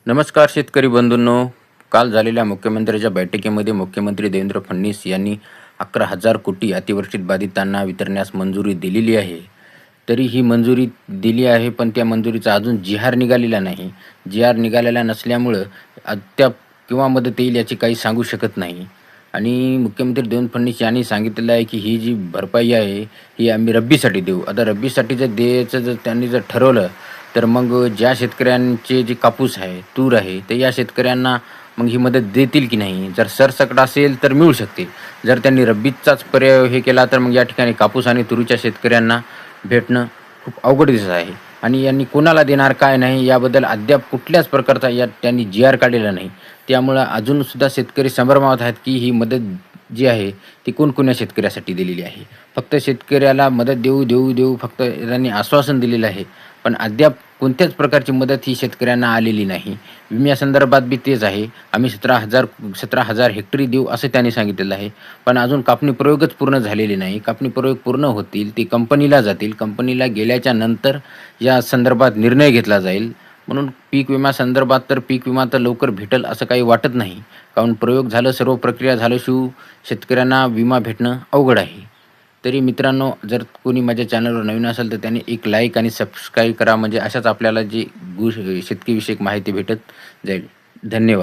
नमस्कार शेतकरी बंधूंनो. काल झालेल्या मुख्यमंत्र्यांच्या बैठकीमध्ये मुख्यमंत्री देवेंद्र फडणवीस यांनी 11,000 कोटी अतिवृष्टीत बाधितांना वितरण्यास मंजुरी दिलेली आहे. तरी ही मंजुरी दिली आहे, पण त्या मंजुरीचा अजून जी-आर निघालेला नाही. जी-आर निघालेला नसल्यामुळं अद्याप केव्हा मदत येईल याची काही सांगू शकत नाही. आणि मुख्यमंत्री देवेंद्र फडणवीस यांनी सांगितलेलं आहे की ही जी भरपाई आहे ही आम्ही रब्बीसाठी देऊ. आता रब्बीसाठी जर द्यायचं जर त्यांनी जर ठरवलं, तर मग ज्या शेतकऱ्यांचे जे कापूस आहे, तूर आहे, तर या शेतकऱ्यांना मग ही मदत देतील की नाही? जर सरसकट असेल तर मिळू शकते. जर त्यांनी रब्बीचाच पर्याय हे केला तर मग या ठिकाणी कापूस आणि तुरीच्या शेतकऱ्यांना भेटणं खूप अवघड दिसत आहे. आणि यांनी कोणाला देणार काय नाही याबद्दल अद्याप कुठल्याच प्रकारचा या त्यांनी जी-आर काढलेला नाही. त्यामुळं अजूनसुद्धा शेतकरी संभ्रमात आहेत की ही मदत जी आहे ती कोणकोण्या शेतकऱ्यासाठी दिलेली आहे. फक्त शेतकऱ्याला मदत देऊ, देऊ, देऊ फक्त त्यांनी आश्वासन दिलेलं आहे. पण अद्याप कोणत्याच प्रकारची मदत ही शेतकऱ्यांना आलेली नाही. विम्यासंदर्भात बी तेच आहे. आम्ही 17,000 हेक्टरी देऊ असं त्यांनी सांगितलेलं आहे. पण अजून कापणी प्रयोगच पूर्ण झालेले नाही. कापणी प्रयोग पूर्ण होतील, ते कंपनीला जातील. कंपनीला गेल्याच्या नंतर या संदर्भात निर्णय घेतला जाईल. म्हणून पीक विमा संदर्भात तर पीक विमा तर लवकर भेटेल असं काही वाटत नाही. कारण प्रयोग झालं, सर्व प्रक्रिया झाल्याशिवाय शेतकऱ्यांना विमा भेटणं अवघड आहे. तरी मित्रांनो, जर कोणी माझ्या चॅनलवर नवीन असेल तर त्याने एक लाईक आणि सबस्क्राईब करा, म्हणजे अशाच आपल्याला जी शेतकीविषयक माहिती भेटत जाईल. धन्यवाद.